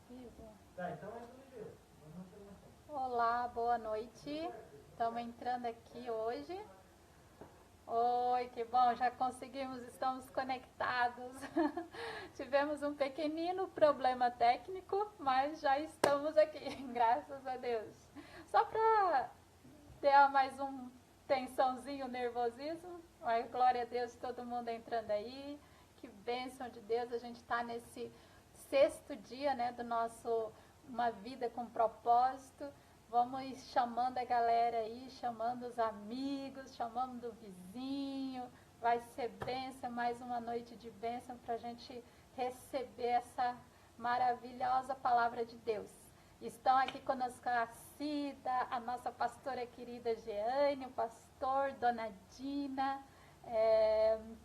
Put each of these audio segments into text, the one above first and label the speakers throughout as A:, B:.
A: vivo.
B: Tá, então é do Deus.
A: Olá, boa noite. Estamos entrando aqui hoje. Oi, que bom, já conseguimos, estamos conectados. Tivemos um pequenino problema técnico, mas já estamos aqui, graças a Deus. Só para ter mais um tensãozinho, nervosismo, mas glória a Deus, todo mundo entrando aí. Que bênção de Deus, a gente está nesse sexto dia, né, do nosso Uma Vida com Propósito. Vamos chamando a galera aí, chamando os amigos, chamando o vizinho. Vai ser bênção, mais uma noite de bênção para a gente receber essa maravilhosa palavra de Deus. Estão aqui conosco a Cida, a nossa pastora querida Jeane, o pastor, Dona Dina,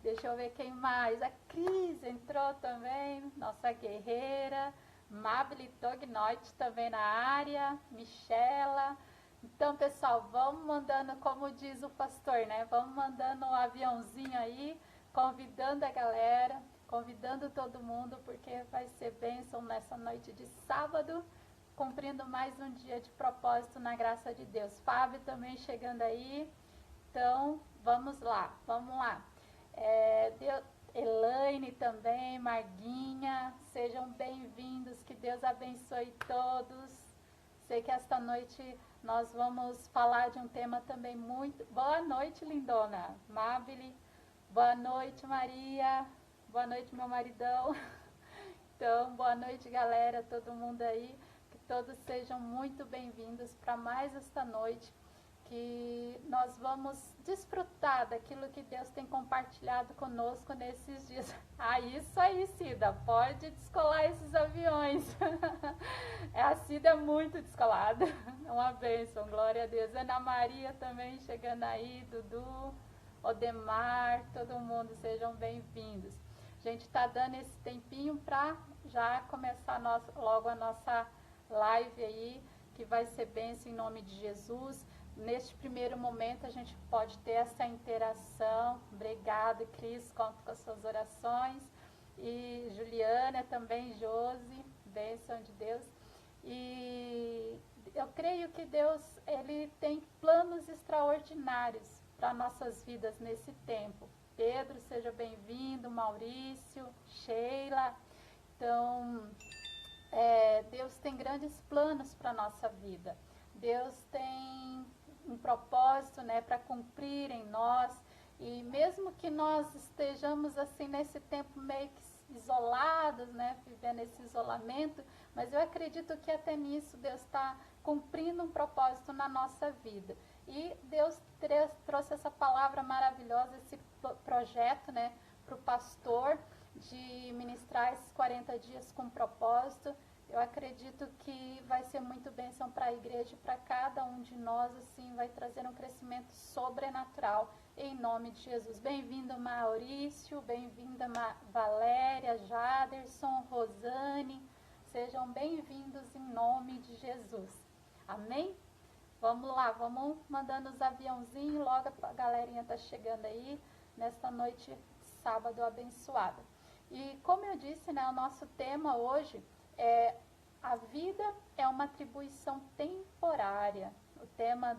A: deixa eu ver quem mais, a Cris entrou também, nossa guerreira, Mabel Tognoit também na área, Michela. Então, pessoal, vamos mandando, como diz o pastor, né? Vamos mandando um aviãozinho aí, convidando a galera, convidando todo mundo, porque vai ser bênção nessa noite de sábado, cumprindo mais um dia de propósito na graça de Deus. Fábio também chegando aí. Então, vamos lá, vamos lá. Elaine também, Marguinha, sejam bem-vindos, que Deus abençoe todos. Sei que esta noite nós vamos falar de um tema também muito... Boa noite, lindona. Mabile, boa noite, Maria, boa noite, meu maridão. Então, boa noite, galera, todo mundo aí, que todos sejam muito bem-vindos para mais esta noite, que nós vamos desfrutar daquilo que Deus tem compartilhado conosco nesses dias. Ah, isso aí, Cida, pode descolar esses aviões. A Cida é muito descolada. Uma bênção, glória a Deus. Ana Maria também chegando aí, Dudu, Odemar, todo mundo, sejam bem-vindos. A gente está dando esse tempinho para já começar logo a nossa live aí, que vai ser bênção em nome de Jesus. Neste primeiro momento a gente pode ter essa interação. Obrigada, Cris, conto com as suas orações. E Juliana também, Josi, bênção de Deus. E eu creio que Deus, Ele tem planos extraordinários para nossas vidas nesse tempo. Pedro, seja bem-vindo, Maurício, Sheila. Então, Deus tem grandes planos para a nossa vida. Deus tem um propósito, né, para cumprir em nós. E mesmo que nós estejamos assim nesse tempo meio que isolados, né, vivendo esse isolamento, mas eu acredito que até nisso Deus está cumprindo um propósito na nossa vida. E Deus trouxe essa palavra maravilhosa, esse projeto, né, para o pastor, de ministrar esses 40 dias com propósito. Eu acredito que vai ser muito bênção para a igreja e para cada um de nós, assim, vai trazer um crescimento sobrenatural, em nome de Jesus. Bem-vindo, Maurício, bem-vinda, Valéria, Jaderson, Rosane, sejam bem-vindos em nome de Jesus. Amém? Vamos lá, vamos mandando os aviãozinhos, logo a galerinha tá chegando aí, nesta noite, sábado abençoada. E como eu disse, né, o nosso tema hoje a vida é uma atribuição temporária. O tema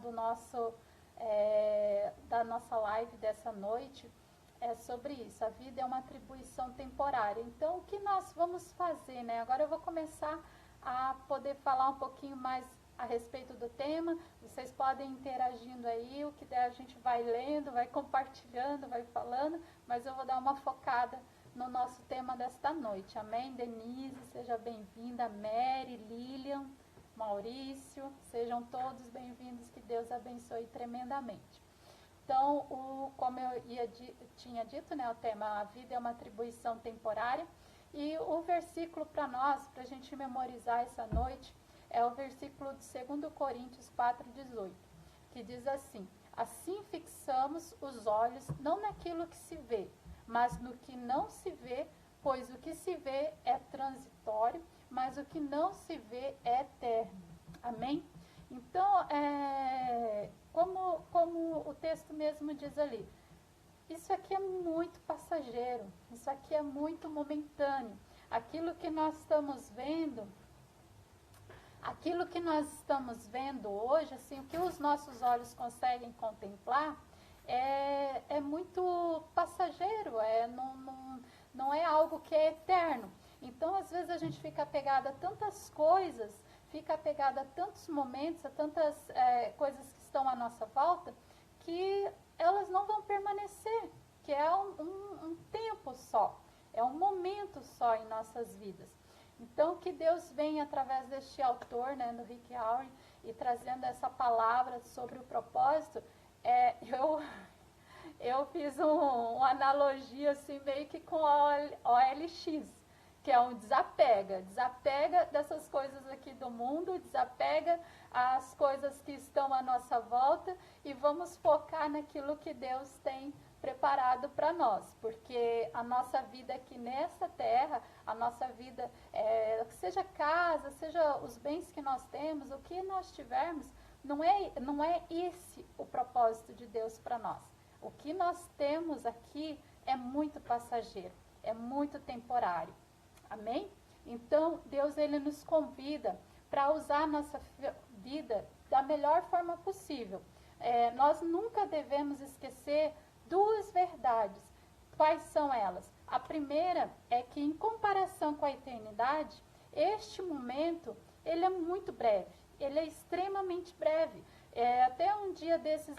A: da nossa live dessa noite é sobre isso. A vida é uma atribuição temporária. Então, o que nós vamos fazer, né? Agora eu vou começar a poder falar um pouquinho mais a respeito do tema. Vocês podem ir interagindo aí, o que der a gente vai lendo, vai compartilhando, vai falando, mas eu vou dar uma focada no nosso tema desta noite. Amém? Denise, seja bem-vinda. Mary, Lilian, Maurício, sejam todos bem-vindos, que Deus abençoe tremendamente. Então, como eu tinha dito, né, o tema, a vida é uma atribuição temporária, e o versículo para nós, para a gente memorizar essa noite, é o versículo de 2 Coríntios 4,18, que diz assim: assim fixamos os olhos não naquilo que se vê, mas no que não se vê, pois o que se vê é transitório, mas o que não se vê é eterno. Amém? Então, como o texto mesmo diz ali, isso aqui é muito passageiro, isso aqui é muito momentâneo. Aquilo que nós estamos vendo aquilo que nós estamos vendo hoje, assim, o que os nossos olhos conseguem contemplar, é muito passageiro, não é algo que é eterno. Então, às vezes, a gente fica apegada a tantas coisas, fica apegada a tantos momentos, a tantas coisas que estão à nossa volta, que elas não vão permanecer, que é um tempo só, é um momento só em nossas vidas. Então, que Deus venha através deste autor, né, do Rick Warren, e trazendo essa palavra sobre o propósito, eu fiz uma analogia assim, meio que com a OLX, que é um desapega dessas coisas aqui do mundo, desapega as coisas que estão à nossa volta e vamos focar naquilo que Deus tem preparado para nós, porque a nossa vida aqui nessa terra, a nossa vida, seja casa, seja os bens que nós temos, o que nós tivermos, não é esse o propósito de Deus para nós. O que nós temos aqui é muito passageiro, é muito temporário. Amém? Então, Deus ele nos convida para usar a nossa vida da melhor forma possível. Nós nunca devemos esquecer duas verdades. Quais são elas? A primeira é que, em comparação com a eternidade, este momento ele é muito breve. Ele é extremamente breve. Até um dia desses,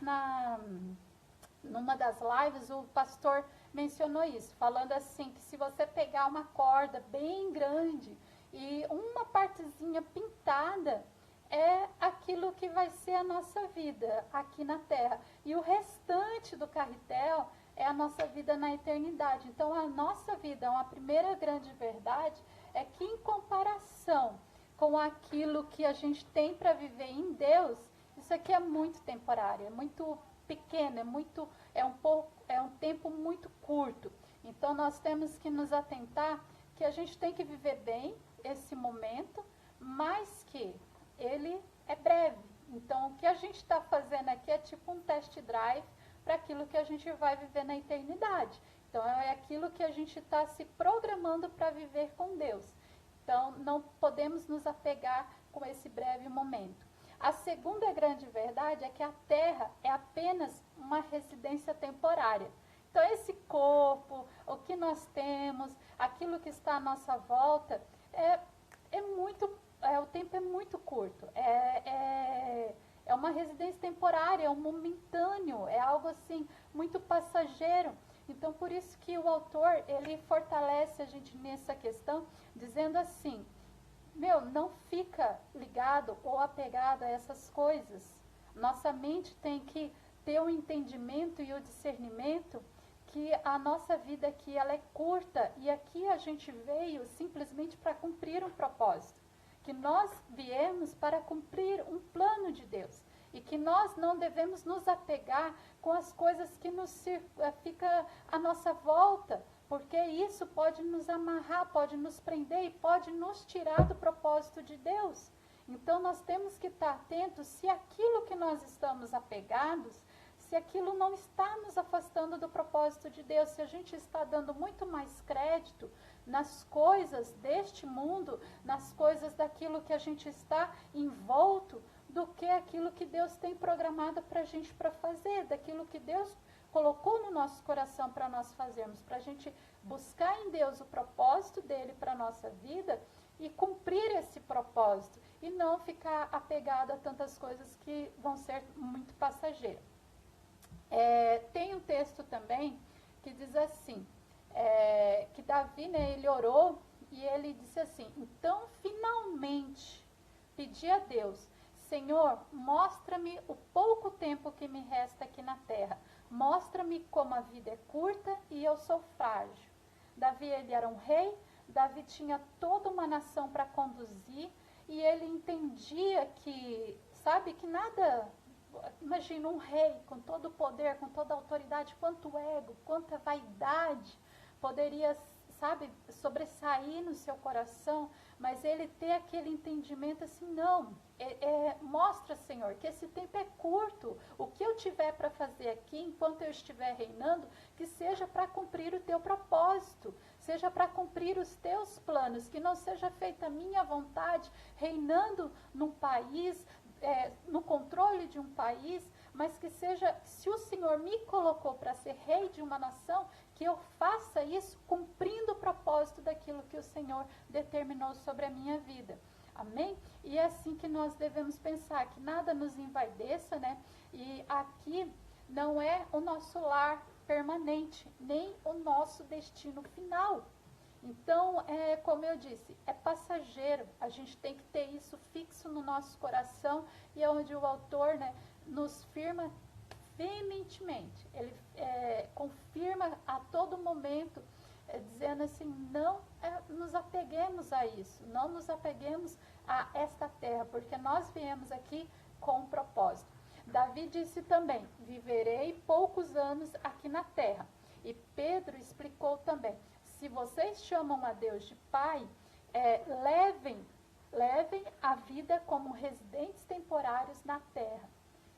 A: numa das lives, o pastor mencionou isso, falando assim, que se você pegar uma corda bem grande e uma partezinha pintada, é aquilo que vai ser a nossa vida aqui na Terra. E o restante do carretel é a nossa vida na eternidade. Então, a nossa vida, uma primeira grande verdade, é que em comparação com aquilo que a gente tem para viver em Deus, isso aqui é muito temporário, é muito pequeno, é um tempo muito curto. Então, nós temos que nos atentar que a gente tem que viver bem esse momento, mas que ele é breve. Então, o que a gente está fazendo aqui é tipo um test drive para aquilo que a gente vai viver na eternidade. Então, é aquilo que a gente está se programando para viver com Deus. Então, não podemos nos apegar com esse breve momento. A segunda grande verdade é que a Terra é apenas uma residência temporária. Então, esse corpo, o que nós temos, aquilo que está à nossa volta, o tempo é muito curto. É uma residência temporária, é um momentâneo, é algo assim, muito passageiro. Então, por isso que o autor, ele fortalece a gente nessa questão, dizendo assim, não fica ligado ou apegado a essas coisas. Nossa mente tem que ter o entendimento e o discernimento que a nossa vida aqui ela é curta e aqui a gente veio simplesmente para cumprir um propósito. Que nós viemos para cumprir um plano de Deus. E que nós não devemos nos apegar com as coisas que fica à nossa volta, porque isso pode nos amarrar, pode nos prender e pode nos tirar do propósito de Deus. Então, nós temos que estar atentos se aquilo que nós estamos apegados, se aquilo não está nos afastando do propósito de Deus, se a gente está dando muito mais crédito nas coisas deste mundo, nas coisas daquilo que a gente está envolto, do que aquilo que Deus tem programado para a gente para fazer, daquilo que Deus colocou no nosso coração para nós fazermos, para a gente buscar em Deus o propósito dele para a nossa vida e cumprir esse propósito e não ficar apegado a tantas coisas que vão ser muito passageiras. Tem um texto também que diz assim, que Davi, né, ele orou e ele disse assim, então finalmente pedi a Deus, Senhor, mostra-me o pouco tempo que me resta aqui na terra. Mostra-me como a vida é curta e eu sou frágil. Davi, ele era um rei, Davi tinha toda uma nação para conduzir e ele entendia que, que nada, imagina um rei com todo o poder, com toda a autoridade, quanto ego, quanta vaidade poderia, sobressair no seu coração, mas ele ter aquele entendimento assim, não, mostra, Senhor, que esse tempo é curto, o que eu tiver para fazer aqui, enquanto eu estiver reinando, que seja para cumprir o teu propósito, seja para cumprir os teus planos, que não seja feita a minha vontade, reinando num país, no controle de um país, mas que seja, se o Senhor me colocou para ser rei de uma nação, que eu faça isso cumprindo o propósito daquilo que o Senhor determinou sobre a minha vida. Amém? E é assim que nós devemos pensar, que nada nos envaideça, né? E aqui não é o nosso lar permanente, nem o nosso destino final. Então, como eu disse, é passageiro. A gente tem que ter isso fixo no nosso coração, e é onde o autor, né, nos firma veementemente. Ele confirma a todo momento, dizendo assim, não nos apeguemos a isso, não nos apeguemos a esta terra, porque nós viemos aqui com um propósito. Davi disse também, viverei poucos anos aqui na terra. E Pedro explicou também, se vocês chamam a Deus de Pai, levem a vida como residentes temporários na terra.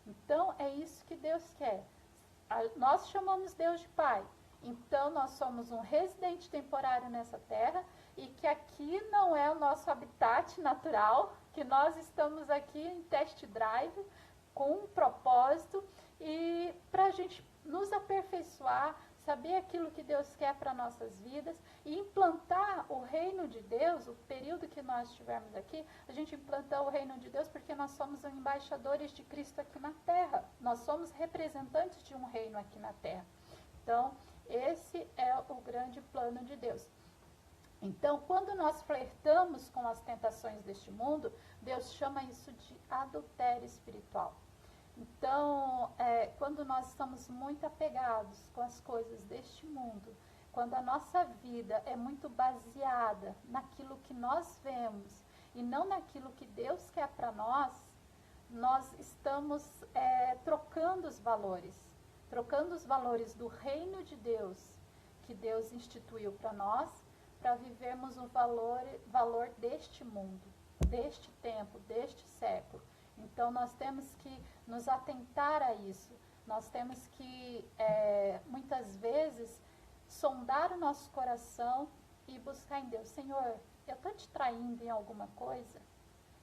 A: Então, é isso que Deus quer. Nós chamamos Deus de Pai. Então, nós somos um residente temporário nessa terra, e que aqui não é o nosso habitat natural, que nós estamos aqui em test drive, com um propósito, e para a gente nos aperfeiçoar, saber aquilo que Deus quer para nossas vidas e implantar o reino de Deus. O período que nós estivermos aqui, a gente implantar o reino de Deus, porque nós somos embaixadores de Cristo aqui na terra. Nós somos representantes de um reino aqui na terra. Então, esse é o grande plano de Deus. Então, quando nós flertamos com as tentações deste mundo, Deus chama isso de adultério espiritual. Então, quando nós estamos muito apegados com as coisas deste mundo, quando a nossa vida é muito baseada naquilo que nós vemos e não naquilo que Deus quer para nós estamos trocando os valores do reino de Deus, que Deus instituiu para nós, para vivermos o valor deste mundo, deste tempo, deste século. Então, nós temos que nos atentar a isso. Nós temos que, muitas vezes, sondar o nosso coração e buscar em Deus. Senhor, eu estou te traindo em alguma coisa?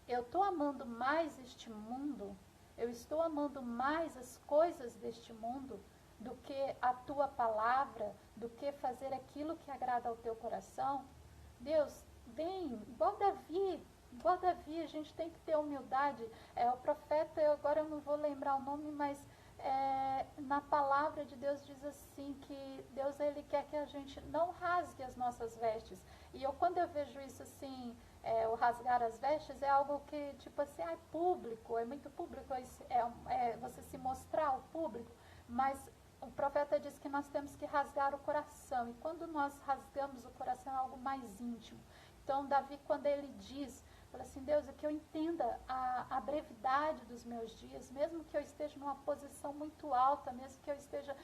A: Eu estou amando mais este mundo? Eu estou amando mais as coisas deste mundo do que a tua palavra, do que fazer aquilo que agrada ao teu coração? Deus, vem, igual Davi, a gente tem que ter humildade. O profeta, agora eu não vou lembrar o nome, mas na palavra de Deus diz assim, que Deus, ele quer que a gente não rasgue as nossas vestes. E quando eu vejo isso assim, o rasgar as vestes é algo que, tipo assim, é público, é muito público, você se mostrar ao público, mas o profeta diz que nós temos que rasgar o coração, e quando nós rasgamos o coração é algo mais íntimo. Então, Davi, quando ele diz, fala assim, Deus, é que eu entenda a brevidade dos meus dias, mesmo que eu esteja numa posição muito alta, mesmo que eu esteja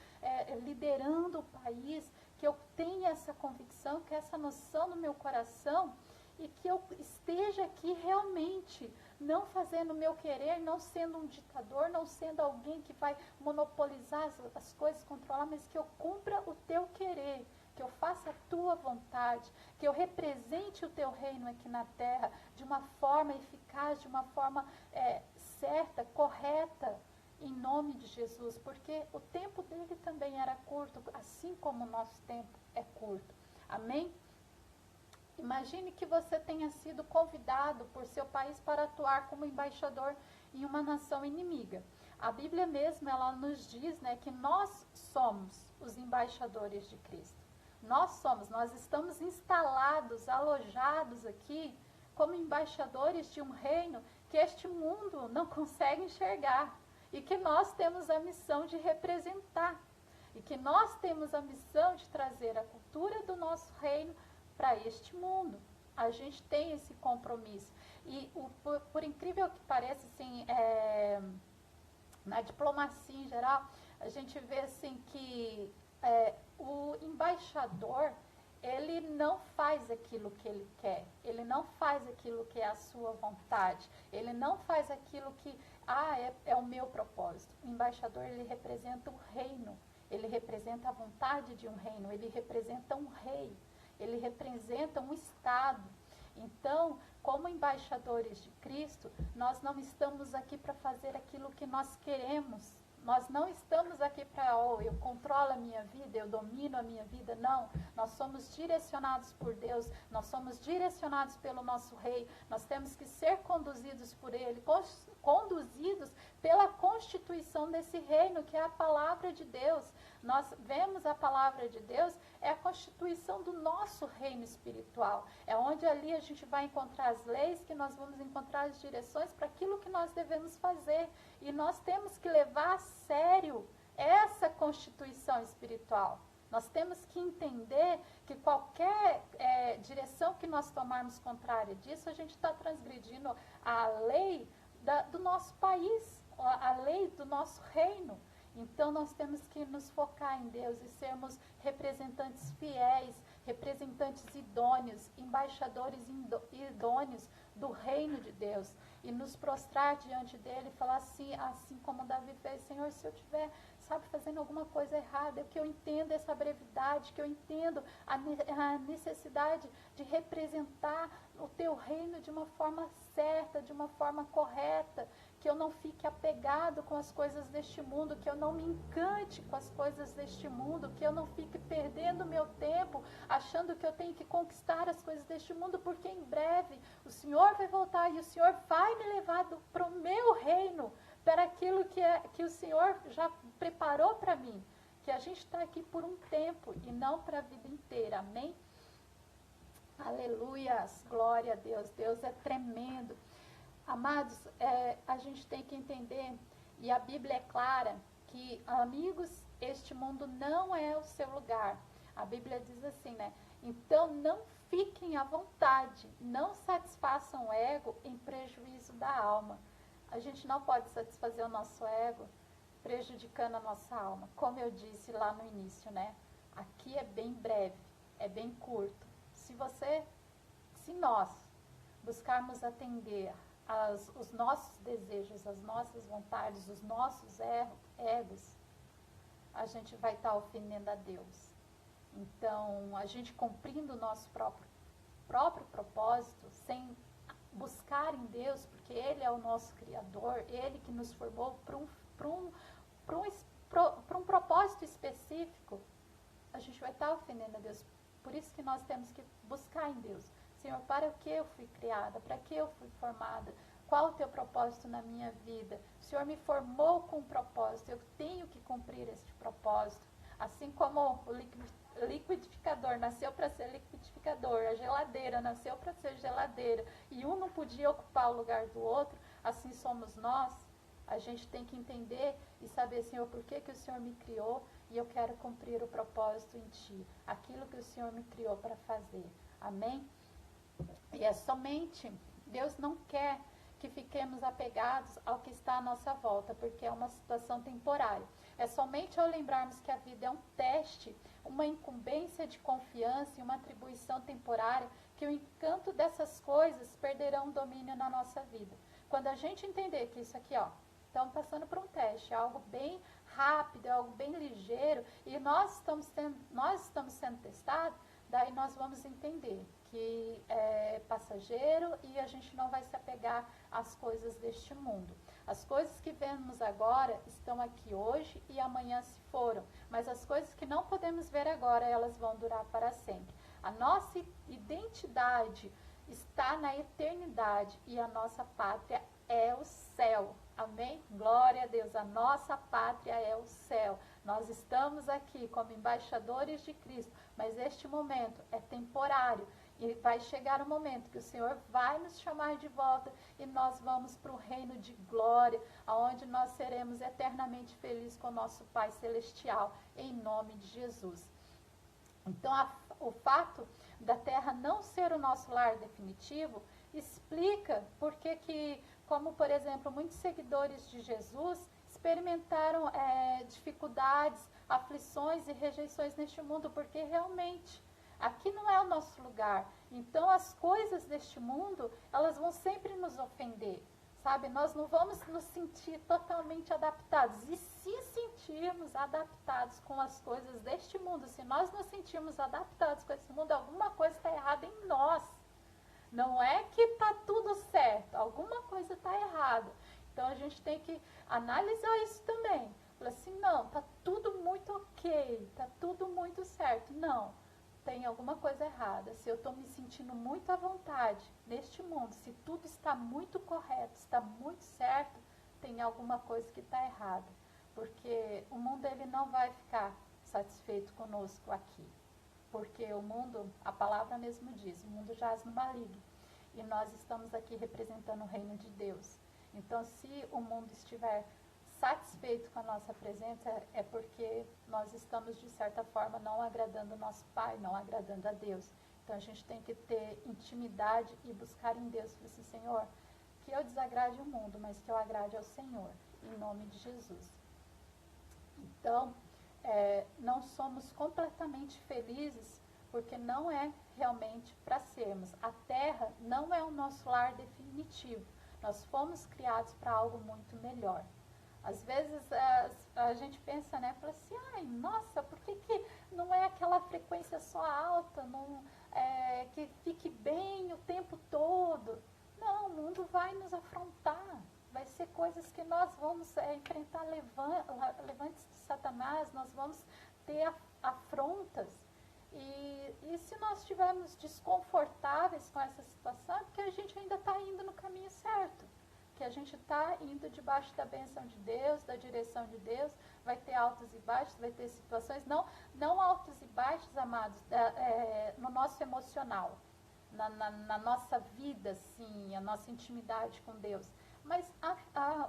A: liderando o país, que eu tenha essa convicção, que essa noção no meu coração, e que eu esteja aqui realmente, não fazendo o meu querer, não sendo um ditador, não sendo alguém que vai monopolizar as coisas, controlar, mas que eu cumpra o teu querer, que eu faça a tua vontade, que eu represente o teu reino aqui na terra de uma forma eficaz, de uma forma certa, correta, em nome de Jesus, porque o tempo dele também era curto, assim como o nosso tempo é curto. Amém? Imagine que você tenha sido convidado por seu país para atuar como embaixador em uma nação inimiga. A Bíblia mesmo, ela nos diz, né, que nós somos os embaixadores de Cristo. Nós estamos instalados, alojados aqui como embaixadores de um reino que este mundo não consegue enxergar, e que nós temos a missão de representar, e que nós temos a missão de trazer a cultura do nosso reino para este mundo. A gente tem esse compromisso. E por incrível que pareça, assim, na diplomacia em geral, a gente vê assim que o embaixador, ele não faz aquilo que ele quer, ele não faz aquilo que é a sua vontade, ele não faz aquilo que é o meu propósito. O embaixador, ele representa o reino, ele representa a vontade de um reino, ele representa um rei. ele representa um estado. Então, como embaixadores de Cristo, nós não estamos aqui para fazer aquilo que nós queremos. Nós não estamos aqui para, eu controlo a minha vida, eu domino a minha vida. Não, nós somos direcionados por Deus, nós somos direcionados pelo nosso Rei. Nós temos que ser conduzidos por Ele, conduzidos pela constituição desse reino, que é a palavra de Deus. Nós vemos a palavra de Deus, é a constituição do nosso reino espiritual. É onde ali a gente vai encontrar as leis, que nós vamos encontrar as direções para aquilo que nós devemos fazer. E nós temos que levar a sério essa constituição espiritual. Nós temos que entender que qualquer direção que nós tomarmos contrária disso, a gente está transgredindo a lei do nosso país, a lei do nosso reino. Então, nós temos que nos focar em Deus e sermos representantes fiéis, representantes idôneos, embaixadores idôneos do reino de Deus. E nos prostrar diante dele e falar assim como Davi fez: Senhor, se eu estiver, fazendo alguma coisa errada, é que eu entendo essa brevidade, que eu entendo a necessidade de representar o teu reino de uma forma certa, de uma forma correta, que eu não fique apegado com as coisas deste mundo, que eu não me encante com as coisas deste mundo, que eu não fique perdendo meu tempo achando que eu tenho que conquistar as coisas deste mundo, porque em breve o Senhor vai voltar e o Senhor vai me levar para o meu reino, para aquilo que o Senhor já preparou para mim, que a gente está aqui por um tempo e não para a vida inteira, amém? Aleluias, glória a Deus, Deus é tremendo. Amados, a gente tem que entender, e a Bíblia é clara, que, amigos, este mundo não é o seu lugar. A Bíblia diz assim, né? Então, não fiquem à vontade, não satisfaçam o ego em prejuízo da alma. A gente não pode satisfazer o nosso ego prejudicando a nossa alma. Como eu disse lá no início, né? Aqui é bem breve, é bem curto. Se nós buscarmos atender os nossos desejos, as nossas vontades, os nossos egos, a gente vai estar ofendendo a Deus. Então, a gente cumprindo o nosso próprio propósito, sem buscar em Deus, porque Ele é o nosso Criador, Ele que nos formou para um propósito específico, a gente vai estar ofendendo a Deus. Por isso que nós temos que buscar em Deus. Senhor, para o que eu fui criada? Para que eu fui formada? Qual o teu propósito na minha vida? O Senhor me formou com um propósito, eu tenho que cumprir este propósito. Assim como o liquidificador nasceu para ser liquidificador, a geladeira nasceu para ser geladeira, e um não podia ocupar o lugar do outro, assim somos nós. A gente tem que entender e saber, Senhor, por que o Senhor me criou e eu quero cumprir o propósito em Ti, aquilo que o Senhor me criou para fazer. Amém? E é somente, Deus não quer que fiquemos apegados ao que está à nossa volta, porque é uma situação temporária. É somente ao lembrarmos que a vida é um teste, uma incumbência de confiança e uma atribuição temporária, que o encanto dessas coisas perderão o domínio na nossa vida. Quando a gente entender que isso aqui, estamos passando por um teste, é algo bem rápido, é algo bem ligeiro, e nós estamos sendo testados, daí nós vamos entender que é passageiro e a gente não vai se apegar às coisas deste mundo. As coisas que vemos agora estão aqui hoje e amanhã se foram, mas as coisas que não podemos ver agora, elas vão durar para sempre. A nossa identidade está na eternidade e a nossa pátria é o céu. Amém? Glória a Deus, a nossa pátria é o céu. Nós estamos aqui como embaixadores de Cristo, mas este momento é temporário. E vai chegar o momento que o Senhor vai nos chamar de volta e nós vamos para o reino de glória, onde nós seremos eternamente felizes com o nosso Pai Celestial, em nome de Jesus. Então, o fato da terra não ser o nosso lar definitivo explica por que, como por exemplo, muitos seguidores de Jesus experimentaram dificuldades, aflições e rejeições neste mundo, porque realmente aqui não é o nosso lugar. Então, as coisas deste mundo, elas vão sempre nos ofender. sabe? Nós não vamos nos sentir totalmente adaptados. E se sentirmos adaptados com as coisas deste mundo, se nós nos sentirmos adaptados com esse mundo, alguma coisa está errada em nós. Não é que está tudo certo, alguma coisa está errada. Então a gente tem que analisar isso também. Falar assim, não, está tudo muito ok, está tudo muito certo. Não, tem alguma coisa errada. Se eu estou me sentindo muito à vontade neste mundo, se tudo está muito correto, está muito certo, tem alguma coisa que está errada. Porque o mundo ele não vai ficar satisfeito conosco aqui. Porque o mundo, a palavra mesmo diz, o mundo jaz no maligno. E nós estamos aqui representando o reino de Deus. Então, se o mundo estiver satisfeito com a nossa presença, é porque nós estamos, de certa forma, não agradando o nosso Pai, não agradando a Deus. Então, a gente tem que ter intimidade e buscar em Deus. Falar assim, Senhor, que eu desagrade o mundo, mas que eu agrade ao Senhor, em nome de Jesus. Então, não somos completamente felizes, porque não é realmente para sermos. A terra não é o nosso lar definitivo. Nós fomos criados para algo muito melhor. Às vezes a gente pensa, né, fala assim, ai, nossa, por que não é aquela frequência só alta, que fique bem o tempo todo? Não, o mundo vai nos afrontar. Vai ser coisas que nós vamos enfrentar levantes de Satanás, nós vamos ter afrontas. E se nós estivermos desconfortáveis com essa situação, é porque a gente ainda está indo no caminho certo. Que a gente está indo debaixo da bênção de Deus, da direção de Deus. Vai ter altos e baixos, vai ter situações, não altos e baixos, amados, no nosso emocional, na nossa vida, sim, a nossa intimidade com Deus. Mas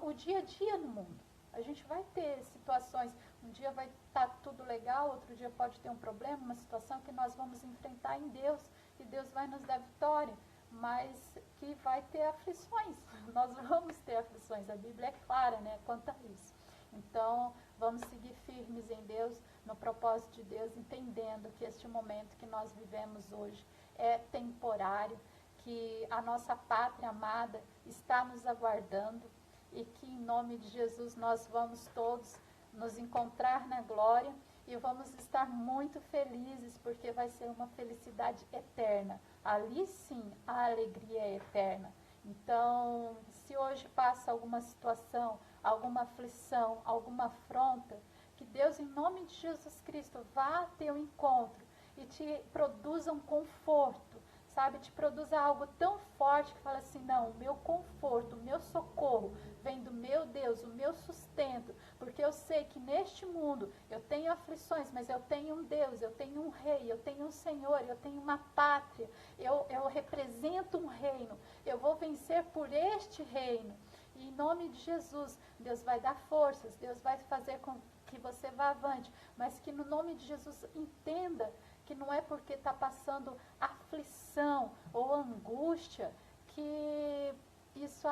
A: o dia a dia no mundo. A gente vai ter situações, um dia vai estar tudo legal, outro dia pode ter um problema, uma situação que nós vamos enfrentar em Deus, e Deus vai nos dar vitória, mas que vai ter aflições, nós vamos ter aflições, a Bíblia é clara, né, quanto a isso. Então, vamos seguir firmes em Deus, no propósito de Deus, entendendo que este momento que nós vivemos hoje é temporário, que a nossa pátria amada está nos aguardando, e que em nome de Jesus nós vamos todos nos encontrar na glória e vamos estar muito felizes, porque vai ser uma felicidade eterna. Ali sim a alegria é eterna. Então, se hoje passa alguma situação, alguma aflição, alguma afronta, que Deus, em nome de Jesus Cristo, vá a teu encontro e te produza um conforto, sabe, te produza algo tão forte que fala assim, não, o meu conforto, o meu socorro vem do meu Deus, o meu sustento, porque eu sei que neste mundo eu tenho aflições, mas eu tenho um Deus, eu tenho um rei, eu tenho um Senhor, eu tenho uma pátria, eu represento um reino, eu vou vencer por este reino, e em nome de Jesus, Deus vai dar forças, Deus vai fazer com que você vá avante, mas que no nome de Jesus entenda que não é porque está passando aflição ou angústia que isso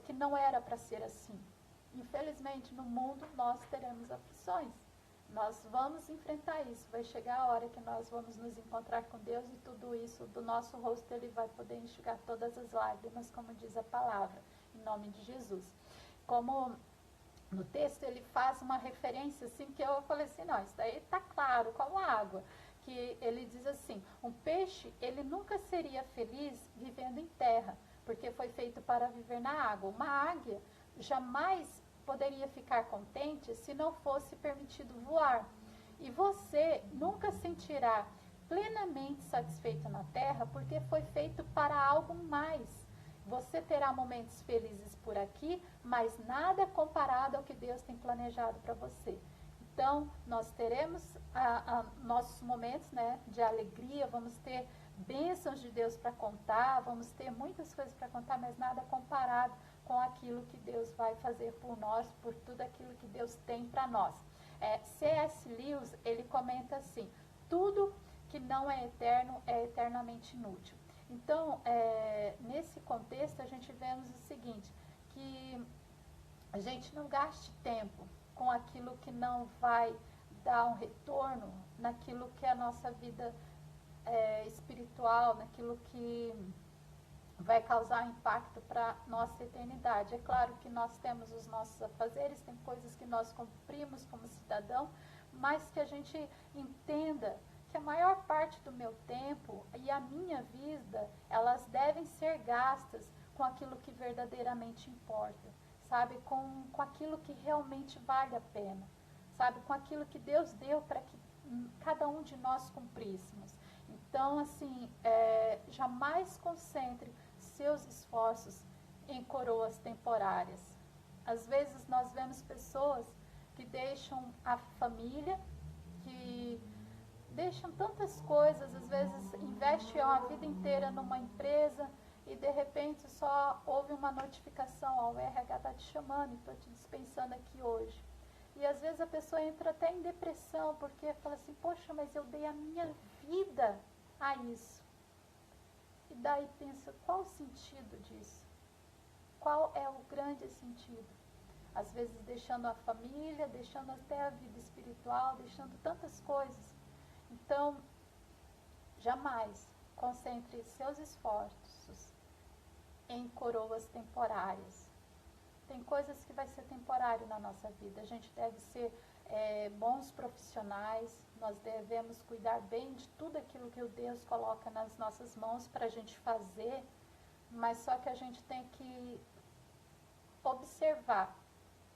A: que não era para ser assim. Infelizmente, no mundo nós teremos aflições. Nós vamos enfrentar isso. Vai chegar a hora que nós vamos nos encontrar com Deus e tudo isso do nosso rosto Ele vai poder enxugar todas as lágrimas, como diz a palavra, em nome de Jesus. Como no texto ele faz uma referência assim que eu falei assim, não, isso daí está claro, como a água, que ele diz assim, um peixe ele nunca seria feliz vivendo em terra, porque foi feito para viver na água. Uma águia jamais poderia ficar contente se não fosse permitido voar. E você nunca sentirá plenamente satisfeito na terra, porque foi feito para algo mais. Você terá momentos felizes por aqui, mas nada comparado ao que Deus tem planejado para você. Então, nós teremos nossos momentos, né, de alegria, vamos ter bênçãos de Deus para contar, vamos ter muitas coisas para contar, mas nada comparado com aquilo que Deus vai fazer por nós, por tudo aquilo que Deus tem para nós. C.S. Lewis, ele comenta assim, tudo que não é eterno é eternamente inútil. Então, nesse contexto, a gente vemos o seguinte, que a gente não gaste tempo com aquilo que não vai dar um retorno, naquilo que é a nossa vida espiritual, naquilo que vai causar impacto para nossa eternidade. É claro que nós temos os nossos afazeres, tem coisas que nós cumprimos como cidadão, mas que a gente entenda que a maior parte do meu tempo e a minha vida, elas devem ser gastas com aquilo que verdadeiramente importa, sabe? Com aquilo que realmente vale a pena, sabe? Com aquilo que Deus deu para que cada um de nós cumpríssemos. Então, assim, jamais concentre seus esforços em coroas temporárias. Às vezes nós vemos pessoas que deixam a família, que deixam tantas coisas, às vezes investem a vida inteira numa empresa e de repente só houve uma notificação, ó, o RH está te chamando e estou te dispensando aqui hoje. E às vezes a pessoa entra até em depressão, porque fala assim, poxa, mas eu dei a minha vida a isso. E daí pensa, qual o sentido disso? Qual é o grande sentido? Às vezes deixando a família, deixando até a vida espiritual, deixando tantas coisas. Então, jamais concentre seus esforços em coroas temporárias. Tem coisas que vai ser temporário na nossa vida. A gente deve ser bons profissionais, nós devemos cuidar bem de tudo aquilo que o Deus coloca nas nossas mãos para a gente fazer, mas só que a gente tem que observar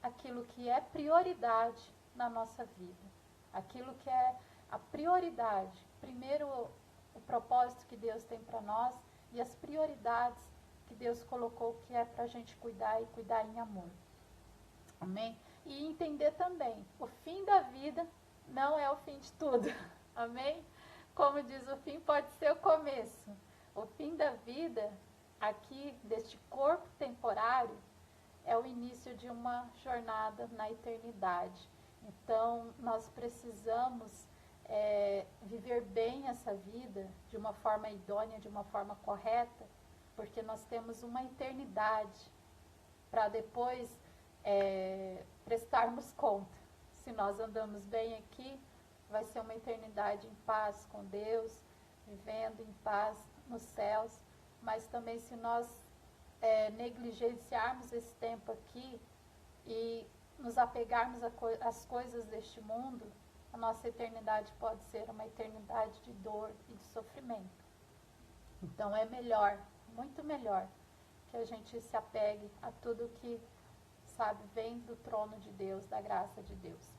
A: aquilo que é prioridade na nossa vida, aquilo que é a prioridade. Primeiro, o propósito que Deus tem para nós e as prioridades que Deus colocou que é para a gente cuidar e cuidar em amor. Amém? E entender também, o fim da vida não é o fim de tudo. Amém? Como diz, o fim pode ser o começo. O fim da vida, aqui, deste corpo temporário, é o início de uma jornada na eternidade. Então, nós precisamos viver bem essa vida de uma forma idônea, de uma forma correta, porque nós temos uma eternidade para depois prestarmos conta. Se nós andamos bem aqui, vai ser uma eternidade em paz com Deus, vivendo em paz nos céus, mas também se nós negligenciarmos esse tempo aqui e nos apegarmos às coisas deste mundo, a nossa eternidade pode ser uma eternidade de dor e de sofrimento. Então é melhor, muito melhor, que a gente se apegue a tudo que, sabe, vem do trono de Deus, da graça de Deus.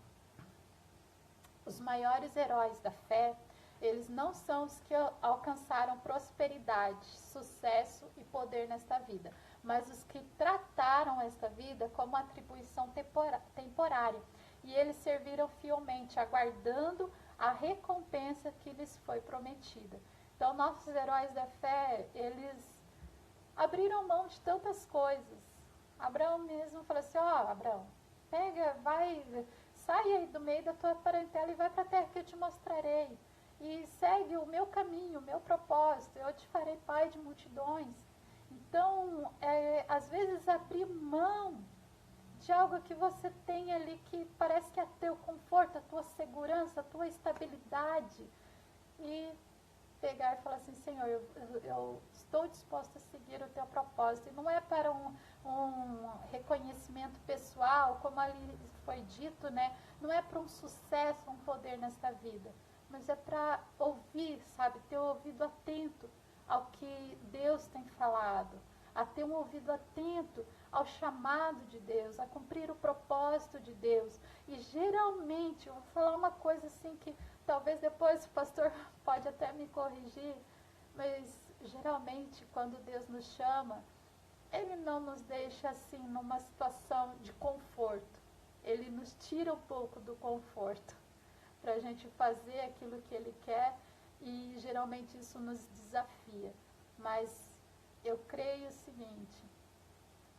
A: Os maiores heróis da fé, eles não são os que alcançaram prosperidade, sucesso e poder nesta vida, mas os que trataram esta vida como atribuição temporária. E eles serviram fielmente, aguardando a recompensa que lhes foi prometida. Então, nossos heróis da fé, eles abriram mão de tantas coisas. Abraão mesmo falou assim, Abraão, pega, vai, sai aí do meio da tua parentela e vai para a terra que eu te mostrarei. E segue o meu caminho, o meu propósito, eu te farei pai de multidões. Então, às vezes abrir mão de algo que você tem ali que parece que é teu conforto, a tua segurança, a tua estabilidade, e pegar e falar assim, Senhor, eu estou disposto a seguir o teu propósito. E não é para um reconhecimento pessoal, como ali foi dito, né? Não é para um sucesso, um poder nesta vida, mas é para ouvir, sabe? Ter o ouvido atento ao que Deus tem falado, a ter um ouvido atento ao chamado de Deus, a cumprir o propósito de Deus. E geralmente, eu vou falar uma coisa assim que talvez depois o pastor pode até me corrigir, mas geralmente quando Deus nos chama, Ele não nos deixa assim numa situação de conforto. Ele nos tira um pouco do conforto para a gente fazer aquilo que Ele quer, e geralmente isso nos desafia. Mas eu creio o seguinte,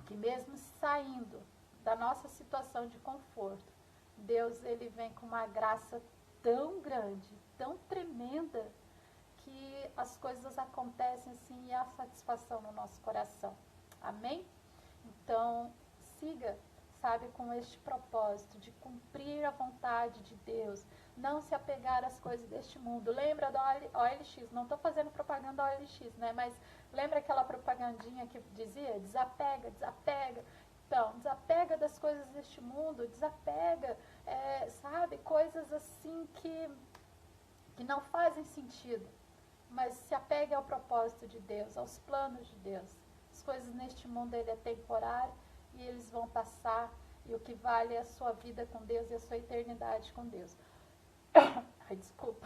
A: que mesmo saindo da nossa situação de conforto, Deus, Ele vem com uma graça tão grande, tão tremenda, que as coisas acontecem assim e há satisfação no nosso coração. Amém? Então, siga, sabe, com este propósito de cumprir a vontade de Deus, não se apegar às coisas deste mundo. Lembra da OLX, não estou fazendo propaganda da OLX, né? Mas lembra aquela propagandinha que dizia, desapega, desapega. Então, desapega das coisas deste mundo, desapega, sabe, coisas assim que não fazem sentido. Mas se apegue ao propósito de Deus, aos planos de Deus. As coisas neste mundo ele é temporário e eles vão passar. E o que vale é a sua vida com Deus e a sua eternidade com Deus. Ai, desculpa.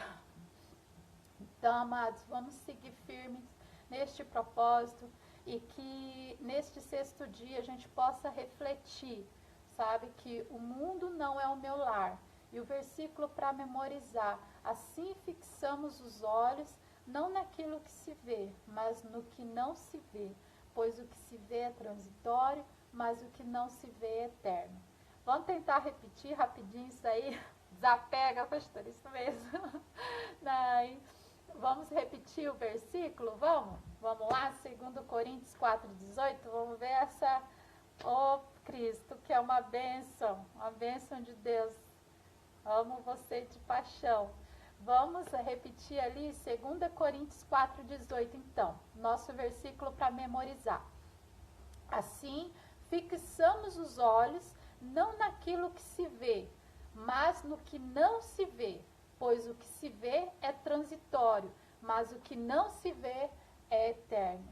A: Então, amados, vamos seguir firmes neste propósito e que neste 6º dia a gente possa refletir, sabe, que o mundo não é o meu lar. E o versículo para memorizar: assim fixamos os olhos, não naquilo que se vê, mas no que não se vê, pois o que se vê é transitório, mas o que não se vê é eterno. Vamos tentar repetir rapidinho isso aí? Desapega, pastor, isso mesmo. Vamos repetir o versículo? Vamos? Vamos lá, 2 Coríntios 4,18. Vamos ver essa, Cristo, que é uma bênção de Deus. Amo você de paixão. Vamos repetir ali 2 Coríntios 4,18, então, nosso versículo para memorizar. Assim, fixamos os olhos não naquilo que se vê, mas no que não se vê, pois o que se vê é transitório, mas o que não se vê é eterno.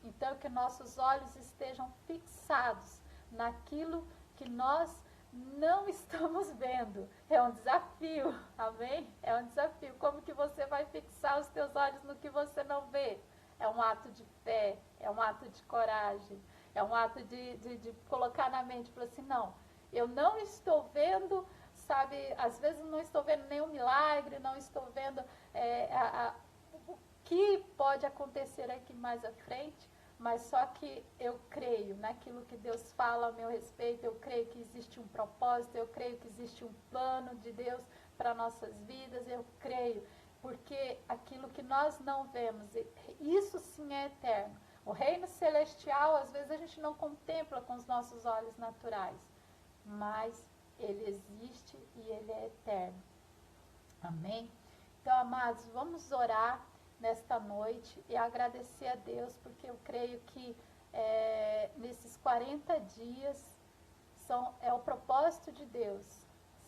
A: Então, que nossos olhos estejam fixados naquilo que nós não estamos vendo. É um desafio, amém? É um desafio. Como que você vai fixar os teus olhos no que você não vê? É um ato de fé, é um ato de coragem, é um ato de colocar na mente, falar assim, não, eu não estou vendo, sabe, às vezes não estou vendo nenhum milagre, não estou vendo o que pode acontecer aqui mais à frente, mas só que eu creio naquilo que Deus fala a meu respeito, eu creio que existe um propósito, eu creio que existe um plano de Deus para nossas vidas, eu creio, porque aquilo que nós não vemos, isso sim é eterno. O reino celestial, às vezes a gente não contempla com os nossos olhos naturais, mas ele existe e ele é eterno. Amém? Então, amados, vamos orar nesta noite e agradecer a Deus, porque eu creio que nesses 40 dias é o propósito de Deus,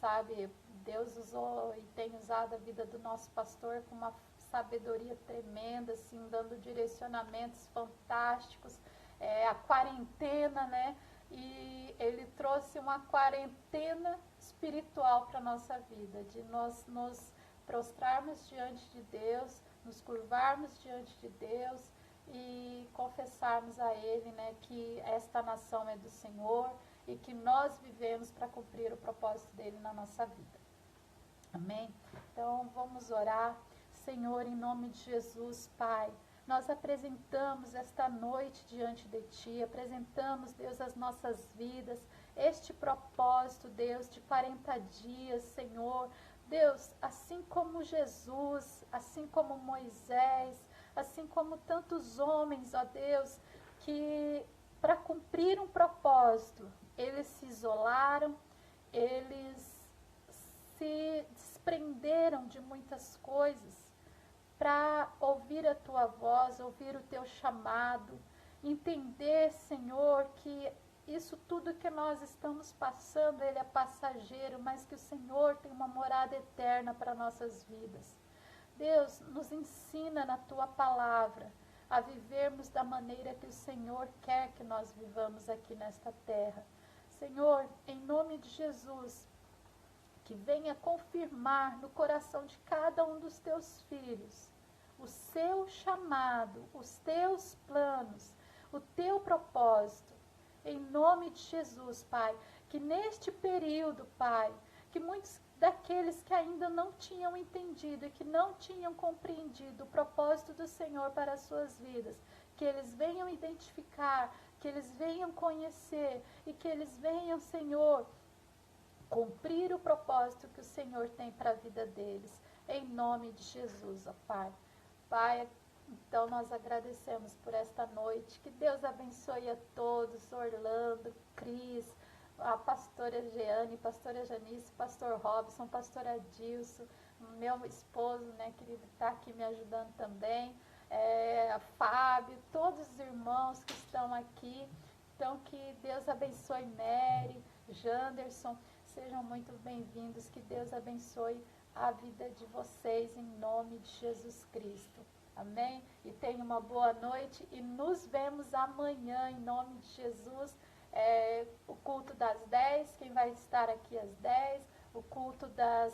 A: sabe? Deus usou e tem usado a vida do nosso pastor com uma sabedoria tremenda, assim, dando direcionamentos fantásticos, a quarentena, né? E ele trouxe uma quarentena espiritual para a nossa vida, de nós nos prostrarmos diante de Deus, nos curvarmos diante de Deus e confessarmos a Ele, né, que esta nação é do Senhor e que nós vivemos para cumprir o propósito dele na nossa vida. Amém? Então vamos orar. Senhor, em nome de Jesus, Pai, nós apresentamos esta noite diante de Ti, apresentamos, Deus, as nossas vidas, este propósito, Deus, de 40 dias, Senhor. Deus, assim como Jesus, assim como Moisés, assim como tantos homens, ó Deus, que para cumprir um propósito, eles se isolaram, eles se desprenderam de muitas coisas para ouvir a Tua voz, ouvir o Teu chamado, entender, Senhor, que isso tudo que nós estamos passando, ele é passageiro, mas que o Senhor tem uma morada eterna para nossas vidas. Deus, nos ensina na Tua palavra a vivermos da maneira que o Senhor quer que nós vivamos aqui nesta terra. Senhor, em nome de Jesus, que venha confirmar no coração de cada um dos Teus filhos o seu chamado, os Teus planos, o Teu propósito. Em nome de Jesus, Pai, que neste período, Pai, que muitos daqueles que ainda não tinham entendido e que não tinham compreendido o propósito do Senhor para as suas vidas, que eles venham identificar, que eles venham conhecer e que eles venham, Senhor, cumprir o propósito que o Senhor tem para a vida deles. Em nome de Jesus, ó Pai. Pai, então nós agradecemos por esta noite. Que Deus abençoe a todos, Orlando, Cris, a pastora Jeane, pastora Janice, pastor Robson, pastora Dilson, meu esposo, né, querido, está aqui me ajudando também, Fábio, todos os irmãos que estão aqui. Então, que Deus abençoe Mary, Janderson, sejam muito bem-vindos, que Deus abençoe a vida de vocês em nome de Jesus Cristo. Amém? E tenha uma boa noite e nos vemos amanhã em nome de Jesus. O culto das 10, quem vai estar aqui às 10, o culto das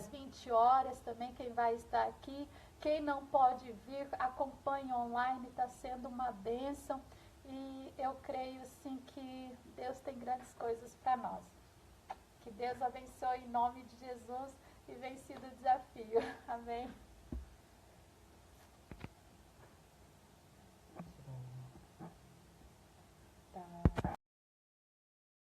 A: 20 horas também, quem vai estar aqui. Quem não pode vir, acompanhe online, está sendo uma bênção. E eu creio sim que Deus tem grandes coisas para nós. Que Deus abençoe em nome de Jesus e vencido o desafio. Amém.